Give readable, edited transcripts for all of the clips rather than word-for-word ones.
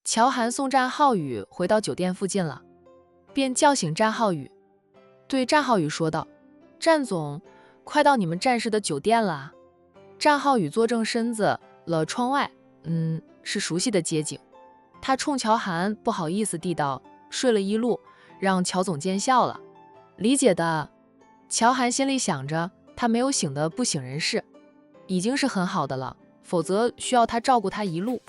乔涵送战浩宇回到酒店附近了，便叫醒战浩宇，对战浩宇说道：“战总，快到你们战士的酒店了啊。”战浩宇坐正身子了窗外，是熟悉的街景。他冲乔涵不好意思地道：“睡了一路，让乔总见笑了。”理解的。乔涵心里想着，他没有醒得不省人事，已经是很好的了，否则需要他照顾他一路。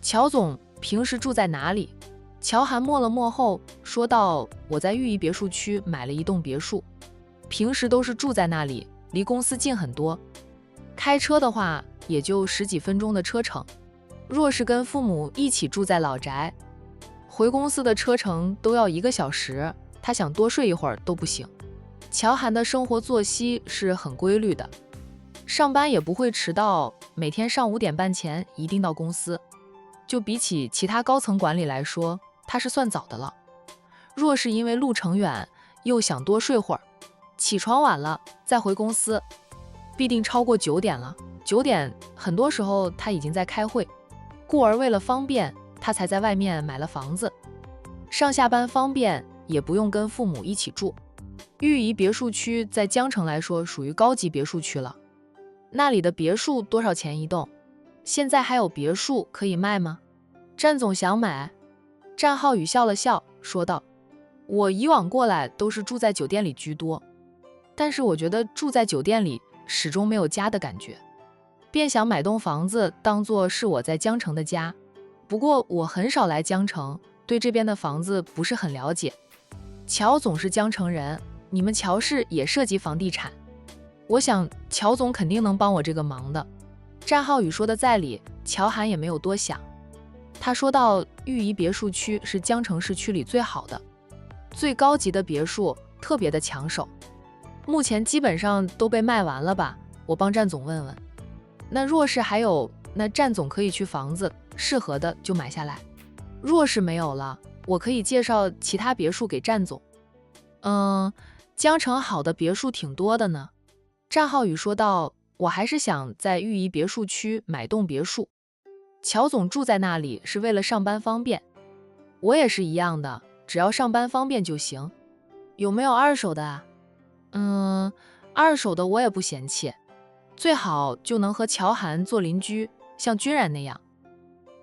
乔总平时住在哪里？乔涵默了默后说道：“我在御怡别墅区买了一栋别墅，平时都是住在那里，离公司近很多，开车的话也就10几分钟的车程。若是跟父母一起住在老宅，回公司的车程都要1个小时，他想多睡一会儿都不行。”乔涵的生活作息是很规律的，上班也不会迟到，每天上5点半前一定到公司。就比起其他高层管理来说，他是算早的了。若是因为路程远，又想多睡会儿，起床晚了再回公司，必定超过9点了。9点很多时候他已经在开会，故而为了方便，他才在外面买了房子，上下班方便，也不用跟父母一起住。御怡别墅区在江城来说属于高级别墅区了，那里的别墅多少钱一栋？现在还有别墅可以卖吗？战总想买。战浩宇笑了笑说道：“我以往过来都是住在酒店里居多，但是我觉得住在酒店里始终没有家的感觉，便想买栋房子当做是我在江城的家。不过我很少来江城，对这边的房子不是很了解。乔总是江城人，你们乔氏也涉及房地产，我想乔总肯定能帮我这个忙的。”战浩宇说的在理，乔涵也没有多想。他说道：“御怡别墅区是江城市区里最好的、最高级的别墅，特别的抢手，目前基本上都被卖完了吧？我帮战总问问。那若是还有，那战总可以去房子，适合的就买下来。若是没有了，我可以介绍其他别墅给战总。江城好的别墅挺多的呢。”战浩宇说道：“我还是想在御怡别墅区买栋别墅，乔总住在那里是为了上班方便，我也是一样的，只要上班方便就行。有没有二手的啊？”“二手的我也不嫌弃，最好就能和乔涵做邻居，像君然那样，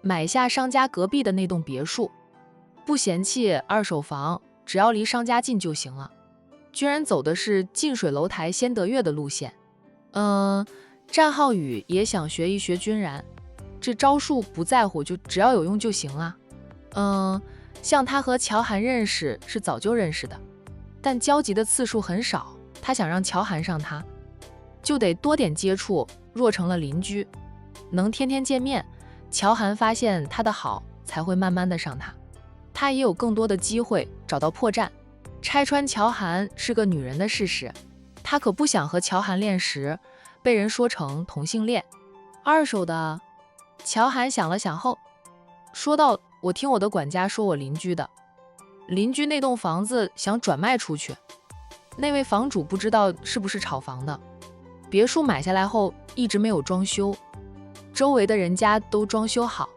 买下商家隔壁的那栋别墅。不嫌弃二手房，只要离商家近就行了。君然走的是近水楼台先得月的路线。”战浩宇也想学一学君然，这招数不在乎，就只要有用就行了。像他和乔涵认识是早就认识的，但交集的次数很少，他想让乔涵上他，就得多点接触，若成了邻居，能天天见面，乔涵发现他的好，才会慢慢的上他，他也有更多的机会找到破绽，拆穿乔涵是个女人的事实。他可不想和乔涵恋时被人说成同性恋。二手的，乔涵想了想后说道：“我听我的管家说，我邻居那栋房子想转卖出去，那位房主不知道是不是炒房的，别墅买下来后一直没有装修，周围的人家都装修好，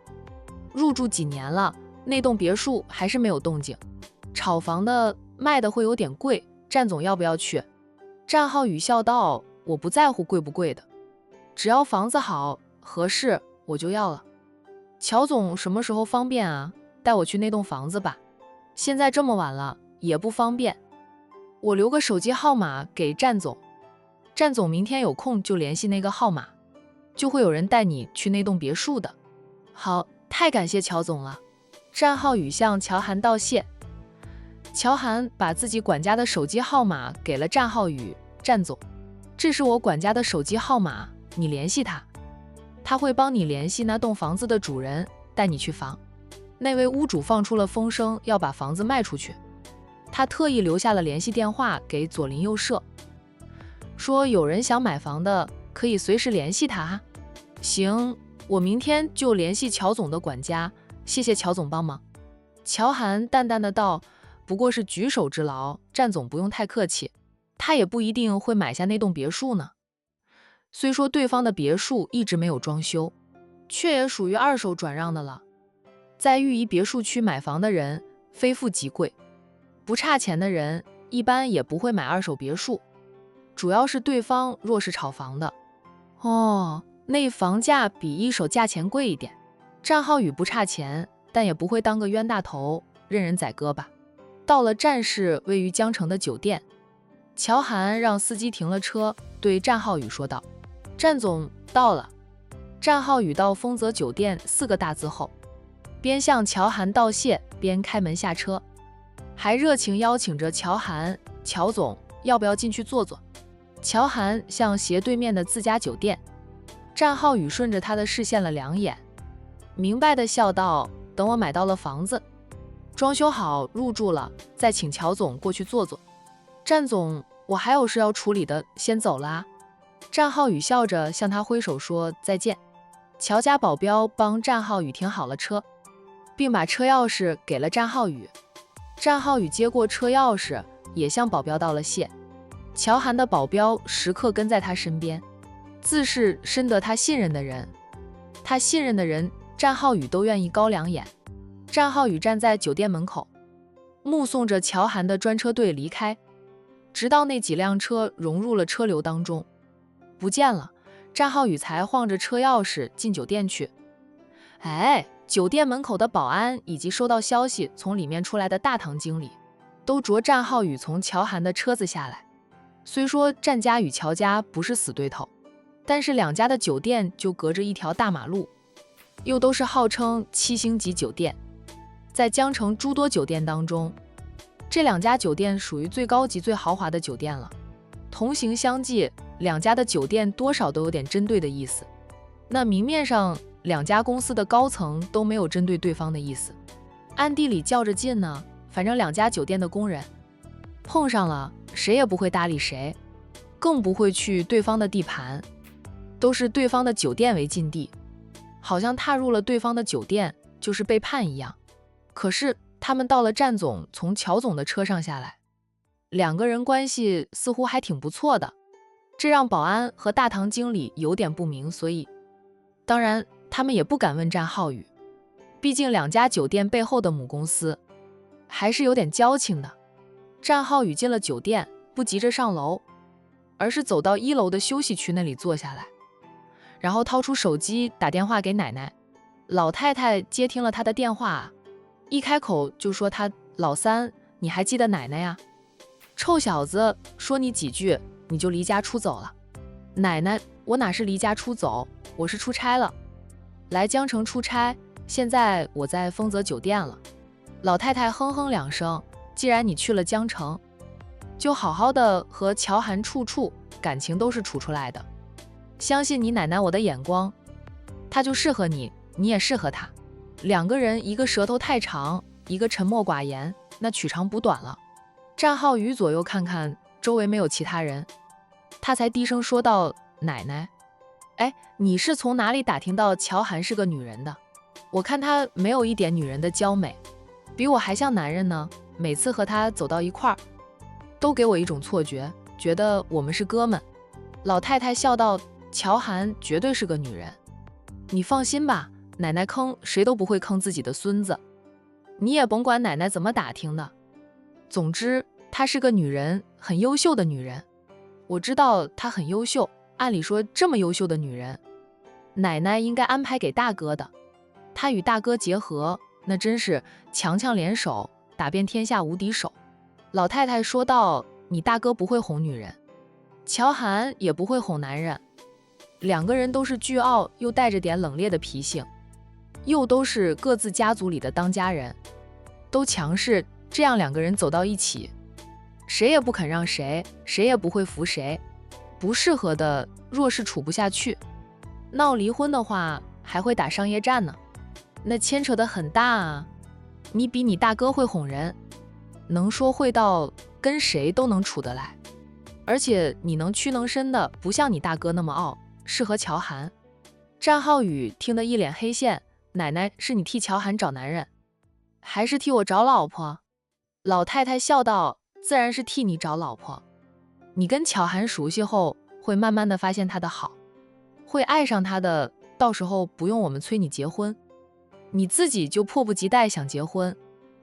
入住几年了，那栋别墅还是没有动静。炒房的卖的会有点贵，战总要不要去？”战浩宇笑道：“我不在乎贵不贵的，只要房子好合适我就要了。乔总什么时候方便啊？带我去那栋房子吧。现在这么晚了也不方便，我留个手机号码给战总，战总明天有空就联系那个号码，就会有人带你去那栋别墅的。”“好，太感谢乔总了。”战浩宇向乔涵道谢。乔涵把自己管家的手机号码给了战浩宇：“战总，这是我管家的手机号码，你联系他，他会帮你联系那栋房子的主人，带你去房。那位屋主放出了风声要把房子卖出去，他特意留下了联系电话给左邻右舍，说有人想买房的可以随时联系他。行，我明天就联系乔总的管家，谢谢乔总帮忙。”乔涵淡淡的道：“不过是举手之劳，战总不用太客气，他也不一定会买下那栋别墅呢。虽说对方的别墅一直没有装修，却也属于二手转让的了。在豫宜别墅区买房的人非富即贵，不差钱的人一般也不会买二手别墅，主要是对方若是炒房的。哦，那房价比一手价钱贵一点。战浩宇不差钱，但也不会当个冤大头，任人宰割吧。到了战市位于江城的酒店，乔涵让司机停了车，对战浩宇说道：“战总到了。”战浩宇到丰泽酒店4个大字后，边向乔涵道谢，边开门下车，还热情邀请着乔涵：“乔总，要不要进去坐坐？”乔涵向斜对面的自家酒店，战浩宇顺着他的视线了2眼，明白地笑道：“等我买到了房子，装修好入住了，再请乔总过去坐坐。”战总，我还有事要处理的，先走了啊。战浩宇笑着向他挥手说再见。乔家保镖帮战浩宇停好了车，并把车钥匙给了战浩宇。战浩宇接过车钥匙，也向保镖道了谢。乔涵的保镖时刻跟在他身边，自是深得他信任的人。他信任的人，战浩宇都愿意高2眼。战浩宇站在酒店门口，目送着乔涵的专车队离开，直到那几辆车融入了车流当中，不见了，战浩宇才晃着车钥匙进酒店去。酒店门口的保安以及收到消息从里面出来的大堂经理，都着战浩宇从乔涵的车子下来。虽说战家与乔家不是死对头，但是2家的酒店就隔着一条大马路，又都是号称7星级酒店。在江城诸多酒店当中，这2家酒店属于最高级最豪华的酒店了。同行相忌，2家的酒店多少都有点针对的意思。那明面上2家公司的高层都没有针对对方的意思，暗地里较着劲呢。反正2家酒店的工人碰上了，谁也不会搭理谁，更不会去对方的地盘，都是对方的酒店为禁地，好像踏入了对方的酒店就是背叛一样。可是他们到了战总从乔总的车上下来，2个人关系似乎还挺不错的，这让保安和大堂经理有点不明所以。当然他们也不敢问战浩宇，毕竟2家酒店背后的母公司还是有点交情的。战浩宇进了酒店，不急着上楼，而是走到1楼的休息区那里坐下来，然后掏出手机打电话给奶奶。老太太接听了他的电话，一开口就说他：“老三，你还记得奶奶呀？臭小子，说你几句你就离家出走了。”奶奶，我哪是离家出走，我是出差了，来江城出差，现在我在丰泽酒店了。老太太哼哼2声，既然你去了江城，就好好的和乔涵处，感情都是处出来的。相信你奶奶我的眼光，他就适合你，你也适合他。2个人，一个舌头太长，一个沉默寡言，那取长补短了。战浩宇左右看看，周围没有其他人，他才低声说道：“奶奶，你是从哪里打听到乔涵是个女人的？我看她没有一点女人的娇美，比我还像男人呢。每次和她走到一块儿，都给我一种错觉，觉得我们是哥们。”老太太笑道：“乔涵绝对是个女人，你放心吧，奶奶坑谁都不会坑自己的孙子，你也甭管奶奶怎么打听的。总之，她是个女人，很优秀的女人。我知道她很优秀，按理说这么优秀的女人，奶奶应该安排给大哥的。她与大哥结合，那真是强强联手，打遍天下无敌手。”老太太说道：“你大哥不会哄女人，乔涵也不会哄男人。2个人都是倨傲又带着点冷冽的脾性，又都是各自家族里的当家人，都强势，这样2个人走到一起，谁也不肯让谁，谁也不会服谁。不适合的，若是处不下去，闹离婚的话，还会打商业战呢，那牵扯得很大啊。你比你大哥会哄人，能说会道，跟谁都能处得来，而且你能屈能伸的，不像你大哥那么傲，适合乔涵。”战浩宇听得一脸黑线：“奶奶，是你替乔涵找男人，还是替我找老婆？”老太太笑道：“自然是替你找老婆。你跟乔涵熟悉后，会慢慢的发现他的好，会爱上他的，到时候不用我们催你结婚。”你自己就迫不及待想结婚，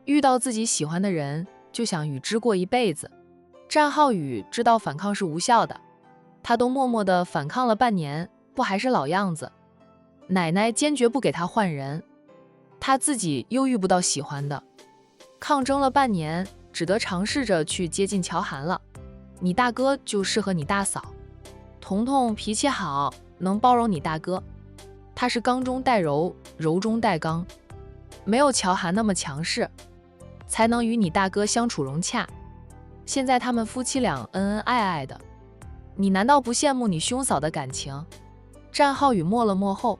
遇到自己喜欢的人就想与之过一辈子。战浩宇知道反抗是无效的，他都默默地反抗了半年，不还是老样子。奶奶坚决不给他换人，他自己又遇不到喜欢的，抗争了半年，只得尝试着去接近乔涵了。你大哥就适合你大嫂，彤彤脾气好，能包容你大哥，他是刚中带柔，柔中带刚，没有乔涵那么强势，才能与你大哥相处融洽。现在他们夫妻俩恩恩爱爱的，你难道不羡慕你兄嫂的感情？战浩宇默了默后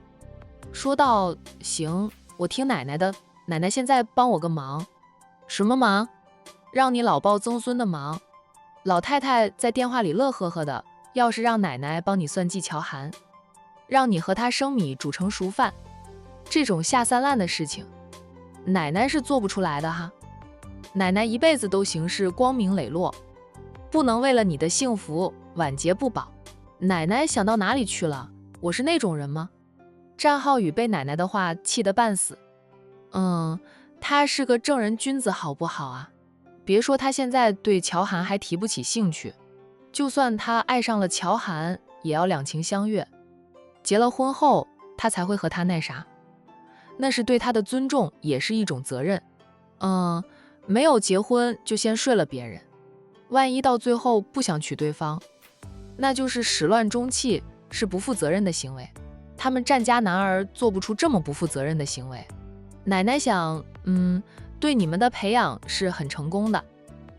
说道：行，我听奶奶的，奶奶现在帮我个忙。什么忙？让你老抱曾孙的忙。老太太在电话里乐呵呵的，要是让奶奶帮你算计乔涵，让你和他生米煮成熟饭，这种下三滥的事情，奶奶是做不出来的哈。奶奶一辈子都行事光明磊落，不能为了你的幸福晚节不保。奶奶想到哪里去了？我是那种人吗？战浩宇被奶奶的话气得半死。他是个正人君子好不好啊？别说他现在对乔涵还提不起兴趣，就算他爱上了乔涵，也要两情相悦，结了婚后他才会和他那啥，那是对他的尊重，也是一种责任。没有结婚就先睡了别人，万一到最后不想娶对方，那就是始乱终弃，是不负责任的行为。他们战家男儿做不出这么不负责任的行为。奶奶想，对你们的培养是很成功的，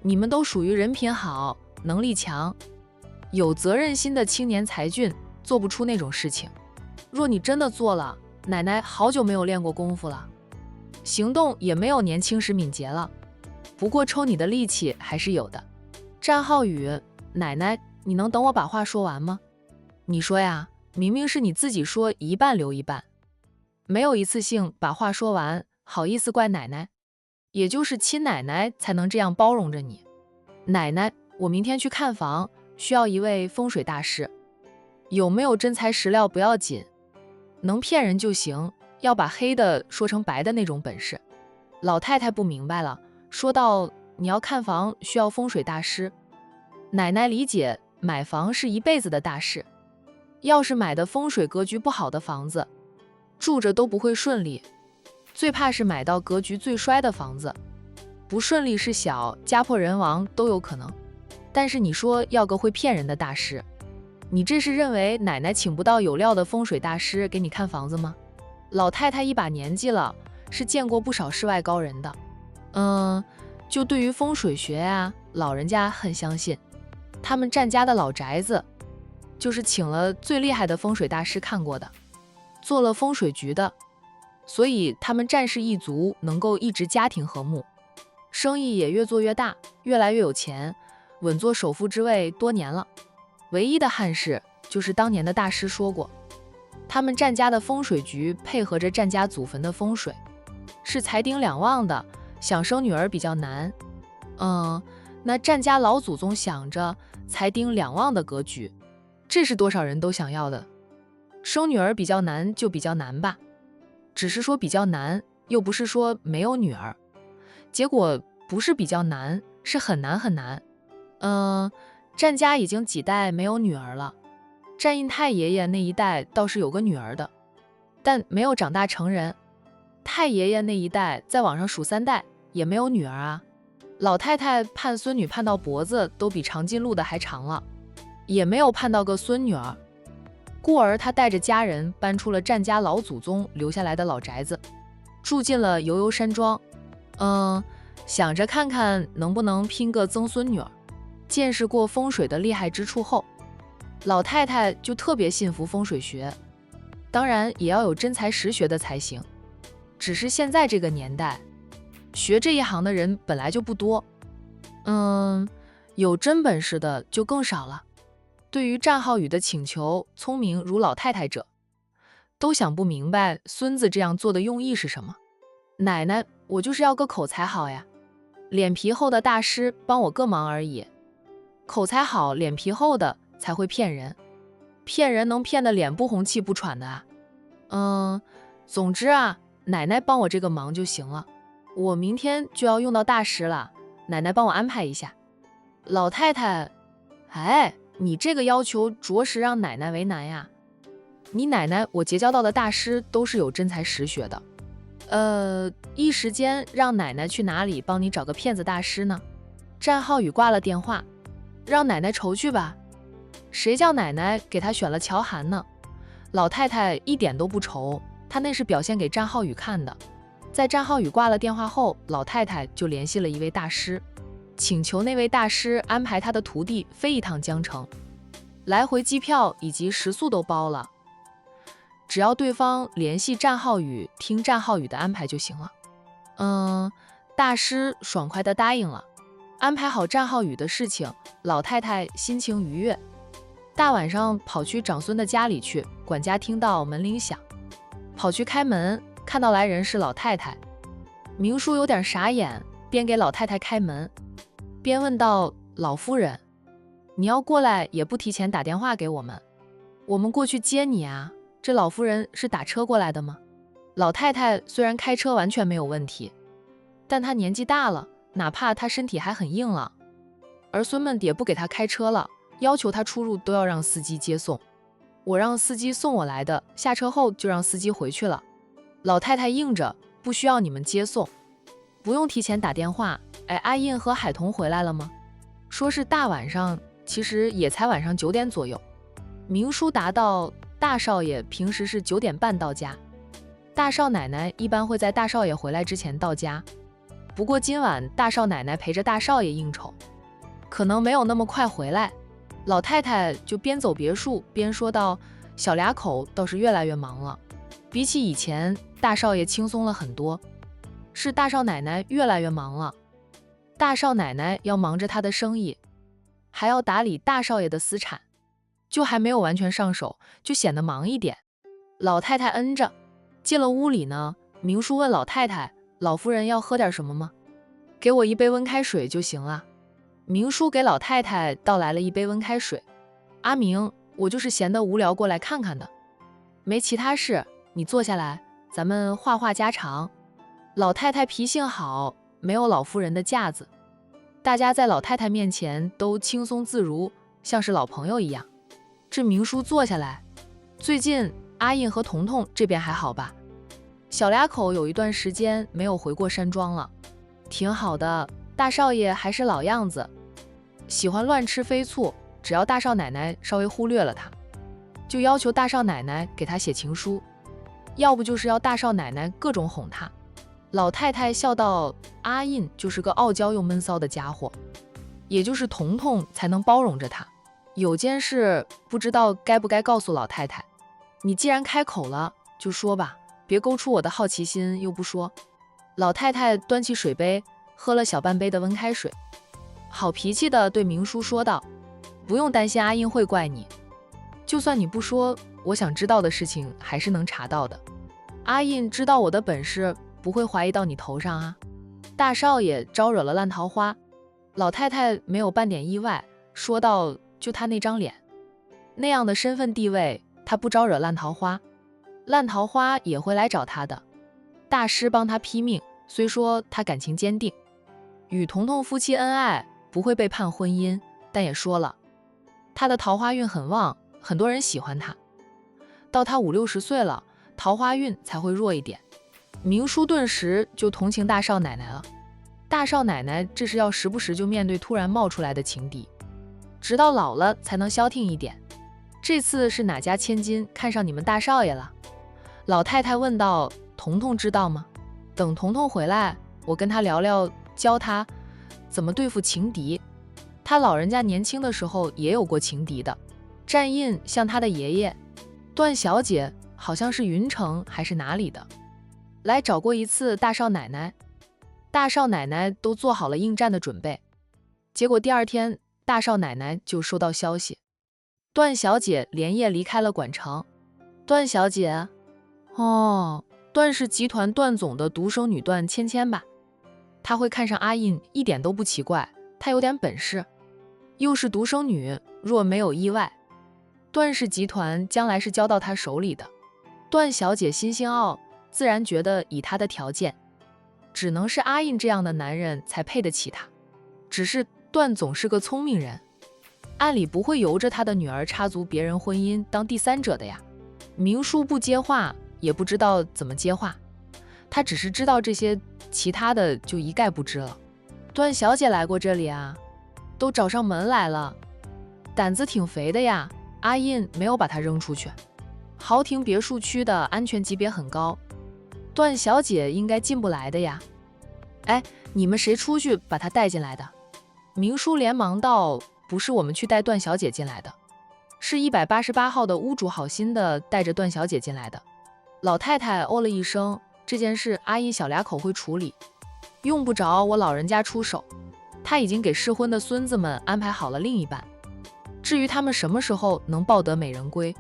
你们都属于人品好、能力强、有责任心的青年才俊，做不出那种事情。若你真的做了，奶奶好久没有练过功夫了，行动也没有年轻时敏捷了，不过抽你的力气还是有的。战浩宇，奶奶，你能等我把话说完吗？你说呀，明明是你自己说一半留一半，没有一次性把话说完，好意思怪奶奶？也就是亲奶奶才能这样包容着你。奶奶，我明天去看房，需要一位风水大师，有没有真材实料不要紧，能骗人就行，要把黑的说成白的那种本事。老太太不明白了，说道：你要看房需要风水大师？奶奶理解，买房是一辈子的大事，要是买的风水格局不好的房子，住着都不会顺利，最怕是买到格局最衰的房子，不顺利是小，家破人亡都有可能。但是你说要个会骗人的大师，你这是认为奶奶请不到有料的风水大师给你看房子吗？老太太一把年纪了，是见过不少世外高人的。就对于风水学啊，老人家很相信。他们战家的老宅子，就是请了最厉害的风水大师看过的，做了风水局的，所以他们战氏一族能够一直家庭和睦，生意也越做越大，越来越有钱，稳坐首富之位多年了。唯一的憾事就是当年的大师说过，他们战家的风水局配合着战家祖坟的风水，是财丁两旺的，想生女儿比较难。那战家老祖宗想着财丁两旺的格局，这是多少人都想要的。生女儿比较难就比较难吧，只是说比较难，又不是说没有女儿。结果不是比较难，是很难很难。战家已经几代没有女儿了，战印太爷爷那一代倒是有个女儿的，但没有长大成人。太爷爷那一代再往上数3代也没有女儿啊。老太太盼孙女盼到脖子都比长颈鹿的还长了，也没有盼到个孙女儿。故而她带着家人搬出了战家老祖宗留下来的老宅子，住进了悠悠山庄。想着看看能不能拼个曾孙女儿。见识过风水的厉害之处后，老太太就特别信服风水学，当然也要有真才实学的才行。只是现在这个年代，学这一行的人本来就不多，有真本事的就更少了。对于战浩宇的请求，聪明如老太太者，都想不明白孙子这样做的用意是什么。奶奶，我就是要个口才好呀，脸皮厚的大师帮我个忙而已。口才好、脸皮厚的才会骗人，骗人能骗得脸不红气不喘的啊。总之啊，奶奶帮我这个忙就行了，我明天就要用到大师了，奶奶帮我安排一下。老太太，哎，你这个要求着实让奶奶为难呀。你奶奶我结交到的大师都是有真才实学的，一时间让奶奶去哪里帮你找个骗子大师呢？战浩宇挂了电话，让奶奶愁去吧，谁叫奶奶给他选了乔涵呢？老太太一点都不愁，她那是表现给战浩宇看的。在战浩宇挂了电话后，老太太就联系了一位大师，请求那位大师安排他的徒弟飞一趟江城，来回机票以及食宿都包了，只要对方联系战浩宇，听战浩宇的安排就行了。大师爽快地答应了。安排好战浩宇的事情，老太太心情愉悦。大晚上跑去长孙的家里去，管家听到门铃响，跑去开门，看到来人是老太太。明叔有点傻眼，边给老太太开门，边问道：“老夫人，你要过来也不提前打电话给我们，我们过去接你啊？这老夫人是打车过来的吗？”老太太虽然开车完全没有问题，但她年纪大了，哪怕她身体还很硬朗，儿孙们也不给她开车了，要求她出入都要让司机接送。我让司机送我来的，下车后就让司机回去了。老太太应着，不需要你们接送，不用提前打电话。阿印和海童回来了吗？说是大晚上，其实也才晚上9点左右。明叔答道：大少爷平时是9点半到家，大少奶奶一般会在大少爷回来之前到家，不过今晚大少奶奶陪着大少爷应酬，可能没有那么快回来。老太太就边走别墅边说道：小俩口倒是越来越忙了，比起以前大少爷轻松了很多，是大少奶奶越来越忙了。大少奶奶要忙着她的生意，还要打理大少爷的私产，就还没有完全上手，就显得忙一点。老太太嗯着。进了屋里呢，明叔问老太太：老夫人要喝点什么吗？给我一杯温开水就行了。明叔给老太太倒来了一杯温开水。阿明，我就是闲得无聊过来看看的，没其他事，你坐下来，咱们话话家常。老太太脾性好，没有老夫人的架子，大家在老太太面前都轻松自如，像是老朋友一样。这明叔坐下来，最近阿印和彤彤这边还好吧？小俩口有一段时间没有回过山庄了，挺好的。大少爷还是老样子，喜欢乱吃飞醋，只要大少奶奶稍微忽略了他，就要求大少奶奶给他写情书，要不就是要大少奶奶各种哄他。老太太笑道：阿印就是个傲娇又闷骚的家伙，也就是彤彤才能包容着他。有件事不知道该不该告诉老太太，你既然开口了就说吧，别勾出我的好奇心又不说。老太太端起水杯喝了小半杯的温开水，好脾气地对明叔说道：不用担心阿印会怪你，就算你不说，我想知道的事情还是能查到的。阿印知道我的本事，不会怀疑到你头上啊。大少爷招惹了烂桃花，老太太没有半点意外，说道：就他那张脸，那样的身份地位，他不招惹烂桃花，烂桃花也会来找他的。大师帮他批命，虽说他感情坚定，与彤彤夫妻恩爱，不会被判婚姻，但也说了，他的桃花运很旺，很多人喜欢他。到他50、60岁了，桃花运才会弱一点。明叔顿时就同情大少奶奶了。大少奶奶这是要时不时就面对突然冒出来的情敌，直到老了才能消停一点。这次是哪家千金看上你们大少爷了？老太太问道。彤彤知道吗？等彤彤回来，我跟他聊聊，教他怎么对付情敌。他老人家年轻的时候也有过情敌的，战印像他的爷爷段小姐，好像是云城还是哪里的，来找过一次大少奶奶。大少奶奶都做好了应战的准备，结果第二天大少奶奶就收到消息，段小姐连夜离开了管城。段小姐，哦，段氏集团段总的独生女段芊芊吧？她会看上阿印一点都不奇怪，她有点本事，又是独生女，若没有意外，段氏集团将来是交到她手里的。段小姐心性傲，自然觉得以他的条件，只能是阿印这样的男人才配得起他。只是段总是个聪明人，按理不会由着他的女儿插足别人婚姻当第三者的呀。明叔不接话，也不知道怎么接话，他只是知道这些，其他的就一概不知了。段小姐来过这里啊，都找上门来了，胆子挺肥的呀。阿印没有把她扔出去。豪庭别墅区的安全级别很高，段小姐应该进不来的呀。哎，你们谁出去把她带进来的？明叔连忙道：不是我们去带段小姐进来的，是188号的屋主好心的带着段小姐进来的。老太太哦了一声，这件事阿印小俩口会处理，用不着我老人家出手，他已经给适婚的孙子们安排好了另一半，至于他们什么时候能抱得美人归，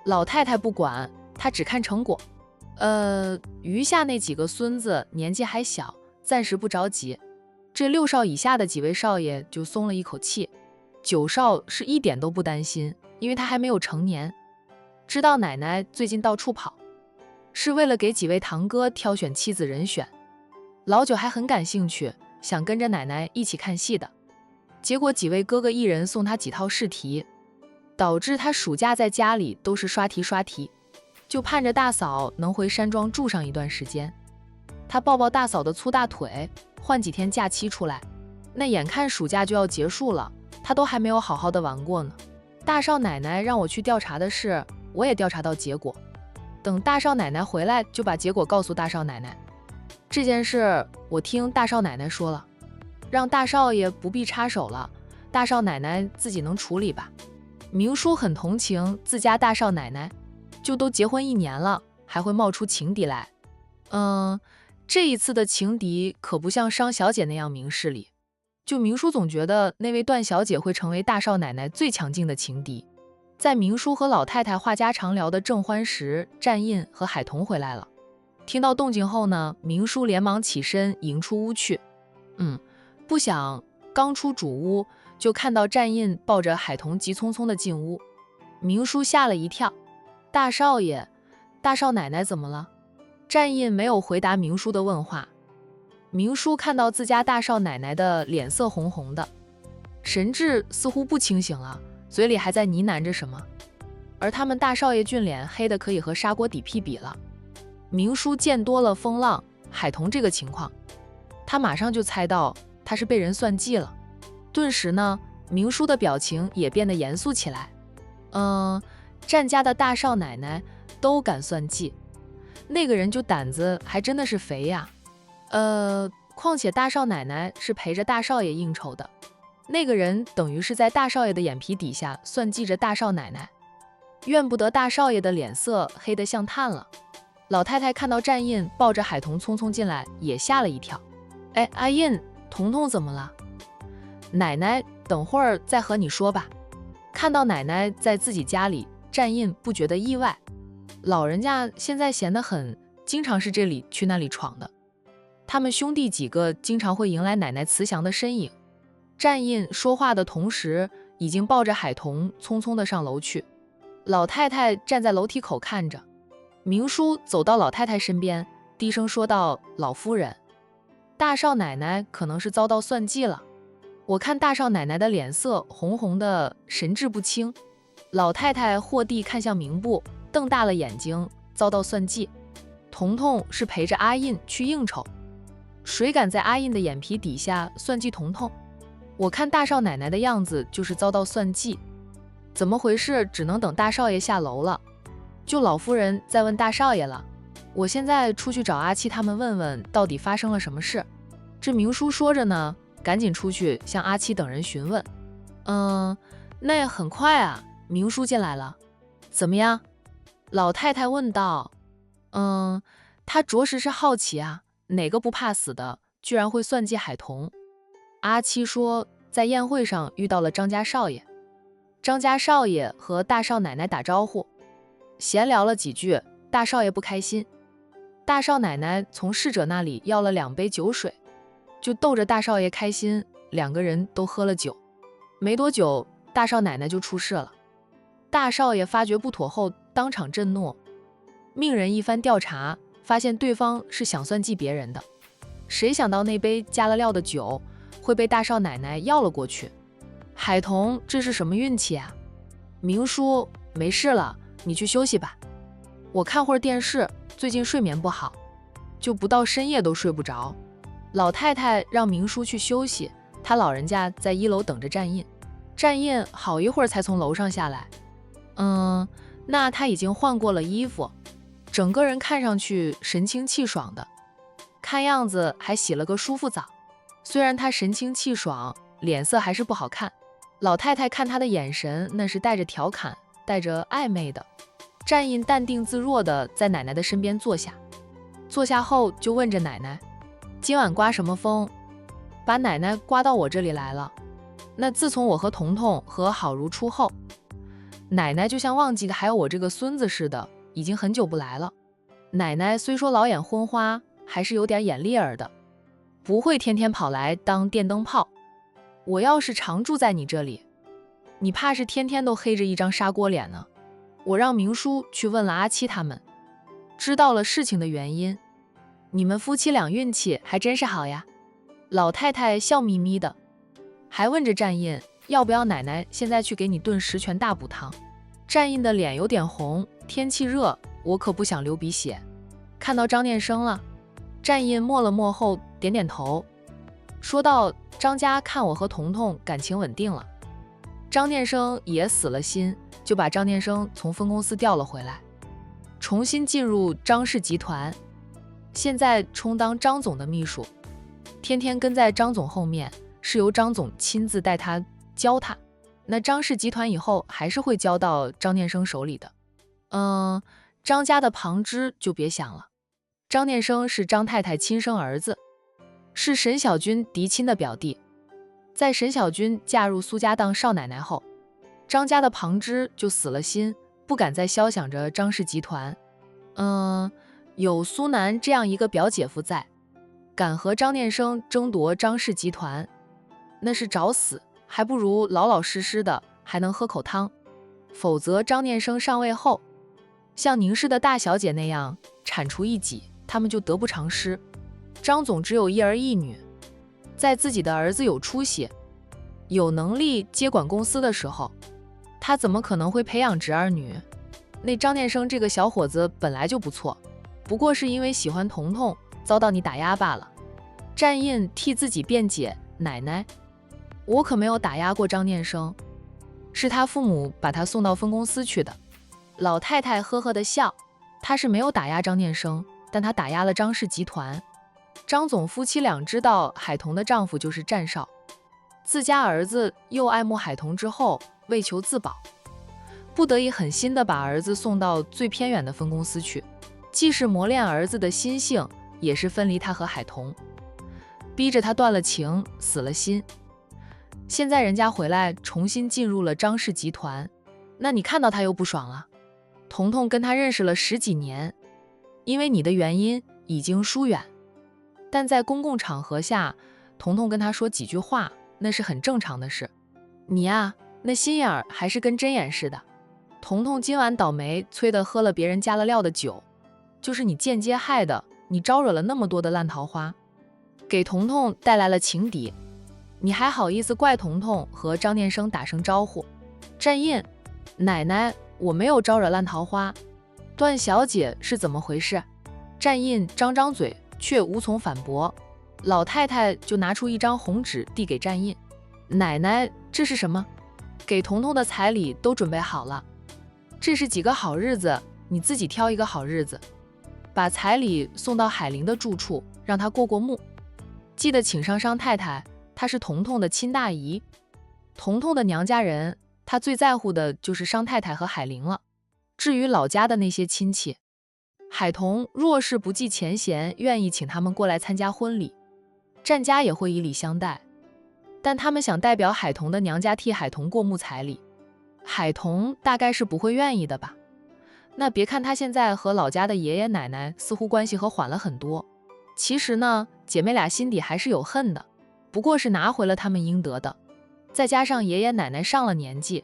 老太太不管，她只看成果。余下那几个孙子年纪还小，暂时不着急。这6少以下的几位少爷就松了一口气。9少是一点都不担心，因为他还没有成年，知道奶奶最近到处跑，是为了给几位堂哥挑选妻子人选。老9还很感兴趣，想跟着奶奶一起看戏的，结果几位哥哥一人送他几套试题，导致他暑假在家里都是刷题，就盼着大嫂能回山庄住上一段时间。他抱抱大嫂的粗大腿，换几天假期出来，那眼看暑假就要结束了，他都还没有好好的玩过呢。大少奶奶让我去调查的事，我也调查到结果，等大少奶奶回来就把结果告诉大少奶奶。这件事我听大少奶奶说了，让大少爷不必插手了，大少奶奶自己能处理吧。明叔很同情自家大少奶奶，就都结婚1年了，还会冒出情敌来。这一次的情敌可不像商小姐那样明事理，就明叔总觉得那位段小姐会成为大少奶奶最强劲的情敌。在明叔和老太太话家常聊的正欢时，战印和海童回来了。听到动静后呢，明叔连忙起身迎出屋去。不想刚出主屋，就看到战印抱着海童急匆匆的进屋。明叔吓了一跳，大少爷，大少奶奶怎么了？战印没有回答明叔的问话。明叔看到自家大少奶奶的脸色红红的，神志似乎不清醒了，嘴里还在呢喃着什么，而他们大少爷俊脸黑的可以和砂锅底屁比了。明叔见多了风浪海童这个情况，他马上就猜到他是被人算计了。顿时呢，明叔的表情也变得严肃起来。战家的大少奶奶都敢算计，那个人就胆子还真的是肥呀。况且大少奶奶是陪着大少爷应酬的，那个人等于是在大少爷的眼皮底下算计着大少奶奶，怨不得大少爷的脸色黑得像炭了。老太太看到战印抱着海童匆匆进来，也吓了一跳。阿印，童童怎么了？奶奶等会儿再和你说吧。看到奶奶在自己家里，战印不觉得意外，老人家现在闲得很，经常是这里去那里闯的。他们兄弟几个经常会迎来奶奶慈祥的身影。战印说话的同时，已经抱着海童匆匆地上楼去。老太太站在楼梯口看着，明叔走到老太太身边，低声说道：老夫人，大少奶奶可能是遭到算计了，我看大少奶奶的脸色红红的，神志不清。老太太霍地看向明部，瞪大了眼睛，遭到算计。童童是陪着阿印去应酬，谁敢在阿印的眼皮底下算计童童？我看大少奶奶的样子就是遭到算计，怎么回事？只能等大少爷下楼了，就老夫人再问大少爷了。我现在出去找阿七他们问问到底发生了什么事。这明叔说着呢，赶紧出去向阿七等人询问。那很快啊，明叔进来了。怎么样？老太太问道。他着实是好奇啊，哪个不怕死的居然会算计海童。阿七说在宴会上遇到了张家少爷，张家少爷和大少奶奶打招呼，闲聊了几句，大少爷不开心，大少奶奶从侍者那里要了2杯酒水，就逗着大少爷开心，两个人都喝了酒。没多久，大少奶奶就出事了。大少爷发觉不妥后，当场震怒，命人一番调查，发现对方是想算计别人的。谁想到那杯加了料的酒会被大少奶奶要了过去？海童这是什么运气啊？明叔，没事了，你去休息吧。我看会儿电视，最近睡眠不好，就不到深夜都睡不着。老太太让明叔去休息，他老人家在1楼等着站印。站印好一会儿才从楼上下来。那他已经换过了衣服，整个人看上去神清气爽的，看样子还洗了个舒服澡。虽然他神清气爽，脸色还是不好看。老太太看他的眼神，那是带着调侃，带着暧昧的。站印淡定自若地在奶奶的身边坐下，坐下后就问着奶奶：“今晚刮什么风？把奶奶刮到我这里来了。”那自从我和彤彤和好如初后，奶奶就像忘记还有我这个孙子似的，已经很久不来了。奶奶虽说老眼昏花，还是有点眼力儿的，不会天天跑来当电灯泡。我要是常住在你这里，你怕是天天都黑着一张砂锅脸呢。我让明叔去问了阿七他们，知道了事情的原因。你们夫妻俩运气还真是好呀。老太太笑眯眯的，还问着站印要不要奶奶现在去给你炖10全大补汤。站印的脸有点红，天气热，我可不想流鼻血。看到张念生了，站印默了默后点点头，说道：“张家看我和彤彤感情稳定了，张念生也死了心，就把张念生从分公司调了回来，重新进入张氏集团，现在充当张总的秘书，天天跟在张总后面，是由张总亲自带他教他。那张氏集团以后还是会交到张念生手里的。张家的旁支就别想了。张念生是张太太亲生儿子，是沈小军嫡亲的表弟。在沈小军嫁入苏家当少奶奶后，张家的旁支就死了心，不敢再肖想着张氏集团。有苏南这样一个表姐夫在，敢和张念生争夺张氏集团，那是找死，还不如老老实实的，还能喝口汤。否则张念生上位后，像宁氏的大小姐那样铲除异己，他们就得不偿失。张总只有一儿一女，在自己的儿子有出息、有能力接管公司的时候，他怎么可能会培养侄儿女？那张念生这个小伙子本来就不错，不过是因为喜欢彤彤，遭到你打压罢了。站印替自己辩解：“奶奶，我可没有打压过张念生，是他父母把他送到分公司去的。”老太太呵呵的笑，他是没有打压张念生，但他打压了张氏集团。张总夫妻俩知道海童的丈夫就是站少，自家儿子又爱慕海童之后，为求自保，不得已狠心的把儿子送到最偏远的分公司去，既是磨练儿子的心性，也是分离他和海童，逼着他断了情，死了心。现在人家回来重新进入了张氏集团，那你看到他又不爽了。彤彤跟他认识了10几年，因为你的原因已经疏远，但在公共场合下，彤彤跟他说几句话，那是很正常的事。你呀，那心眼儿还是跟针眼似的。彤彤今晚倒霉催得喝了别人加了料的酒，就是你间接害的，你招惹了那么多的烂桃花，给彤彤带来了情敌，你还好意思怪彤彤和张念生打声招呼？站印，奶奶，我没有招惹烂桃花，段小姐是怎么回事？站印张嘴却无从反驳，老太太就拿出一张红纸递给站印：“奶奶，这是什么？给彤彤的彩礼都准备好了，这是几个好日子，你自己挑一个好日子，把彩礼送到海玲的住处，让她过目。记得请上商太太，她是彤彤的亲大姨，彤彤的娘家人，她最在乎的就是商太太和海玲了。至于老家的那些亲戚，海童若是不计前嫌，愿意请他们过来参加婚礼，站家也会以礼相待。但他们想代表海童的娘家替海童过目彩礼，海童大概是不会愿意的吧。那别看他现在和老家的爷爷奶奶似乎关系和缓了很多，其实呢，姐妹俩心底还是有恨的，不过是拿回了他们应得的。再加上爷爷奶奶上了年纪，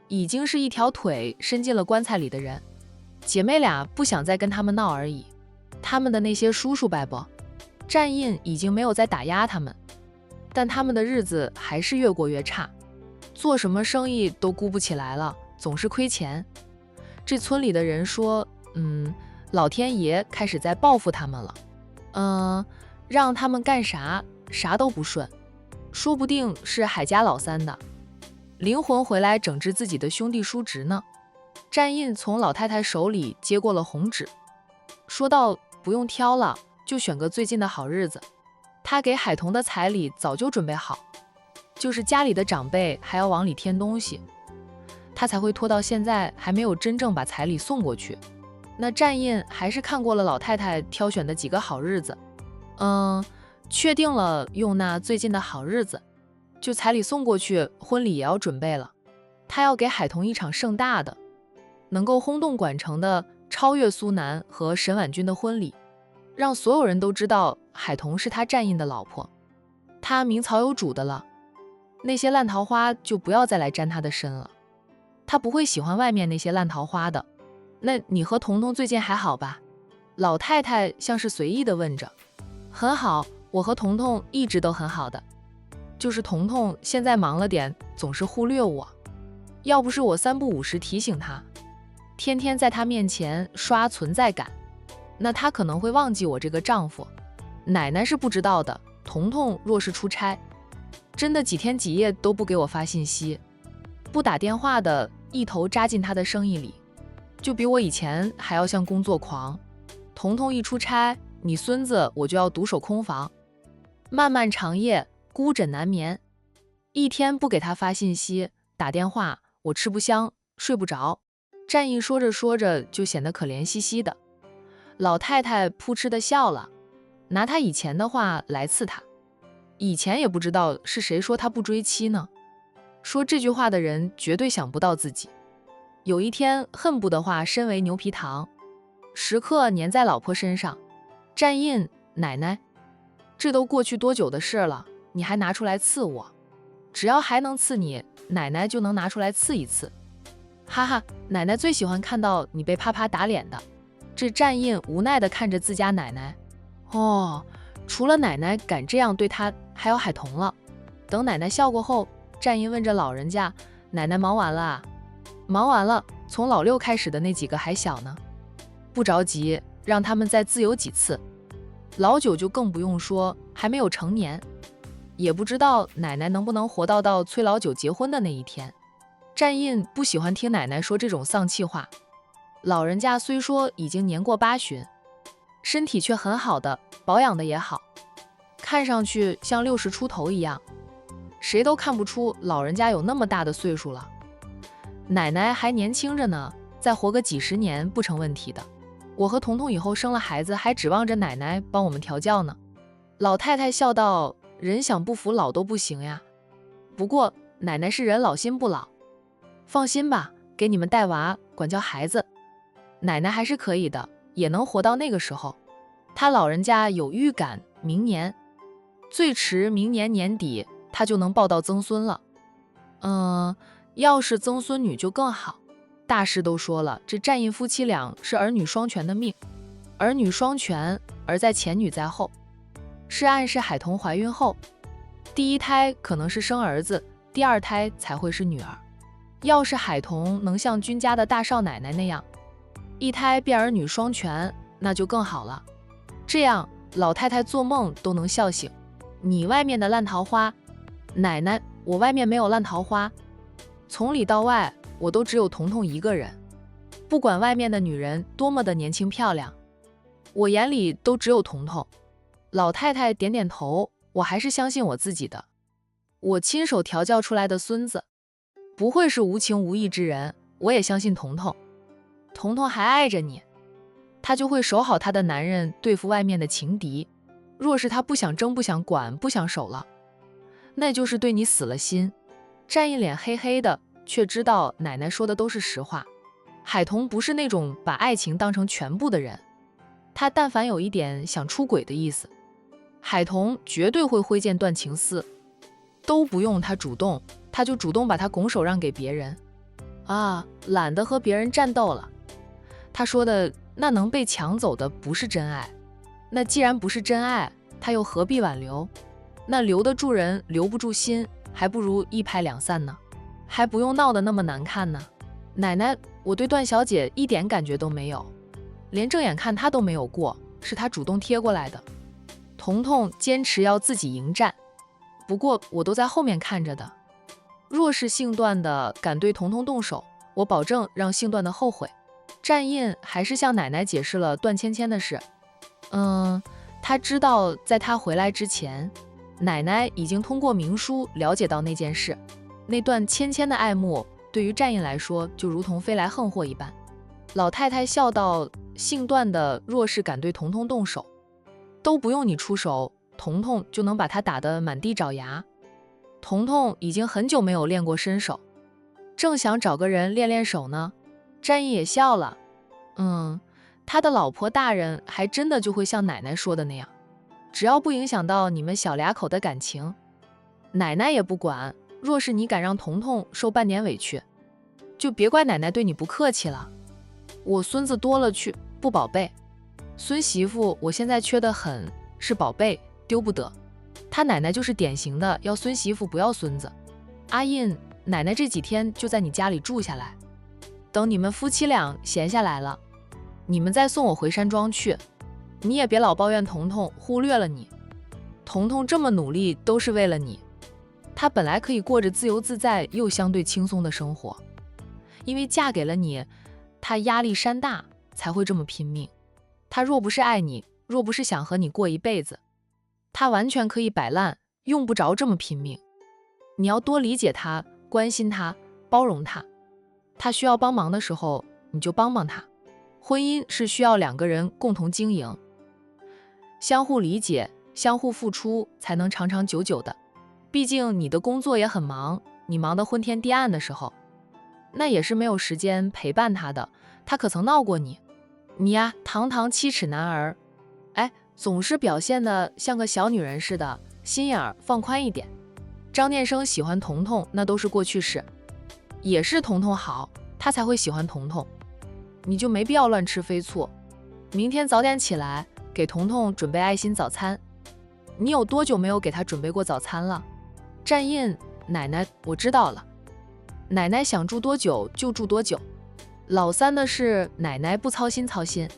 已经是一条腿伸进了棺材里的人，姐妹俩不想再跟他们闹而已。他们的那些叔叔伯伯，战印已经没有再打压他们，但他们的日子还是越过越差，做什么生意都顾不起来了，总是亏钱。这村里的人说，老天爷开始在报复他们了，让他们干啥啥都不顺，说不定是海家老三的灵魂回来整治自己的兄弟叔侄呢。战印从老太太手里接过了红纸，说道不用挑了，就选个最近的好日子。他给海童的彩礼早就准备好，就是家里的长辈还要往里添东西，他才会拖到现在还没有真正把彩礼送过去。那战印还是看过了老太太挑选的几个好日子，确定了用那最近的好日子，就彩礼送过去，婚礼也要准备了。他要给海童一场盛大的，能够轰动管城的，超越苏南和沈婉君的婚礼，让所有人都知道海童是他战印的老婆，他名草有主的了。那些烂桃花就不要再来沾他的身了，他不会喜欢外面那些烂桃花的。那你和彤彤最近还好吧？老太太像是随意地问着。很好，我和彤彤一直都很好的，就是彤彤现在忙了点，总是忽略我。要不是我3不5时提醒他，天天在他面前刷存在感，那他可能会忘记我这个丈夫。奶奶是不知道的，彤彤若是出差，真的几天几夜都不给我发信息，不打电话的，一头扎进他的生意里，就比我以前还要像工作狂。彤彤一出差，你孙子我就要独守空房，漫漫长夜，孤枕难眠，一天不给他发信息打电话，我吃不香睡不着。战印说着说着就显得可怜兮兮的。老太太扑哧的笑了，拿他以前的话来刺他。以前也不知道是谁说他不追妻呢，说这句话的人绝对想不到自己有一天恨不得化身为牛皮糖，时刻粘在老婆身上。战印，奶奶，这都过去多久的事了，你还拿出来刺我？只要还能刺你，奶奶就能拿出来刺一次。哈哈，奶奶最喜欢看到你被啪啪打脸的。这战印无奈地看着自家奶奶，除了奶奶敢这样对他，还有海童了。等奶奶笑过后，战印问着老人家，奶奶忙完了啊？忙完了，从老6开始的那几个还小呢，不着急，让他们再自由几次。老9就更不用说，还没有成年，也不知道奶奶能不能活到催老9结婚的那一天。战印不喜欢听奶奶说这种丧气话，老人家虽说已经年过80，身体却很好的，保养的也好，看上去像60出头一样，谁都看不出老人家有那么大的岁数了。奶奶还年轻着呢，再活个几10年不成问题的。我和彤彤以后生了孩子，还指望着奶奶帮我们调教呢。老太太笑道，人想不服老都不行呀。不过奶奶是人老心不老，放心吧，给你们带娃管教孩子，奶奶还是可以的，也能活到那个时候。她老人家有预感，明年最迟明年年底她就能抱到曾孙了。要是曾孙女就更好。大师都说了，这战印夫妻俩是儿女双全的命，儿女双全，儿在前女在后，是暗示海童怀孕后，第一胎可能是生儿子，第2胎才会是女儿。要是海童能像君家的大少奶奶那样，一胎变儿女双全，那就更好了。这样老太太做梦都能笑醒。你外面的烂桃花，奶奶，我外面没有烂桃花，从里到外我都只有彤彤一个人，不管外面的女人多么的年轻漂亮，我眼里都只有彤彤。老太太点点头，我还是相信我自己的，我亲手调教出来的孙子不会是无情无义之人，我也相信彤彤。彤彤还爱着你，他就会守好他的男人，对付外面的情敌。若是他不想争，不想管，不想守了，那就是对你死了心。战一脸黑黑的，却知道奶奶说的都是实话。海童不是那种把爱情当成全部的人，他但凡有一点想出轨的意思，海童绝对会挥剑断情丝，都不用他主动，他就主动把他拱手让给别人。懒得和别人战斗了。他说的那能被抢走的不是真爱。那既然不是真爱，他又何必挽留？那留得住人，留不住心，还不如一拍两散呢，还不用闹得那么难看呢。奶奶，我对段小姐一点感觉都没有，连正眼看她都没有过，是她主动贴过来的。彤彤坚持要自己迎战，不过我都在后面看着的。若是姓段的敢对彤彤动手，我保证让姓段的后悔。战印还是向奶奶解释了段芊芊的事。他知道在他回来之前，奶奶已经通过明书了解到那件事。那段芊芊的爱慕对于战印来说就如同飞来横祸一般。老太太笑道，姓段的若是敢对彤彤动手，都不用你出手，彤彤就能把他打得满地找牙。彤彤已经很久没有练过身手，正想找个人练练手呢。战印也笑了，他的老婆大人还真的就会像奶奶说的那样，只要不影响到你们小俩口的感情，奶奶也不管。若是你敢让彤彤受半点委屈，就别怪奶奶对你不客气了。我孙子多了去，不宝贝。孙媳妇我现在缺得很，是宝贝，丢不得。他奶奶就是典型的要孙媳妇不要孙子。阿印，奶奶这几天就在你家里住下来，等你们夫妻俩闲下来了，你们再送我回山庄去。你也别老抱怨彤彤忽略了你，彤彤这么努力都是为了你。她本来可以过着自由自在又相对轻松的生活，因为嫁给了你，她压力山大才会这么拼命。她若不是爱你，若不是想和你过一辈子，她完全可以摆烂，用不着这么拼命。你要多理解她，关心她，包容她。她需要帮忙的时候，你就帮帮她。婚姻是需要两个人共同经营，相互理解，相互付出，才能长长久久的。毕竟你的工作也很忙，你忙得昏天地暗的时候，那也是没有时间陪伴他的。他可曾闹过你？你呀，堂堂7尺男儿，总是表现得像个小女人似的，心眼儿放宽一点。张念生喜欢彤彤，那都是过去式，也是彤彤好，他才会喜欢彤彤。你就没必要乱吃飞醋。明天早点起来，给彤彤准备爱心早餐。你有多久没有给他准备过早餐了？战印，奶奶，我知道了。奶奶想住多久就住多久，老三的事奶奶不操心操心。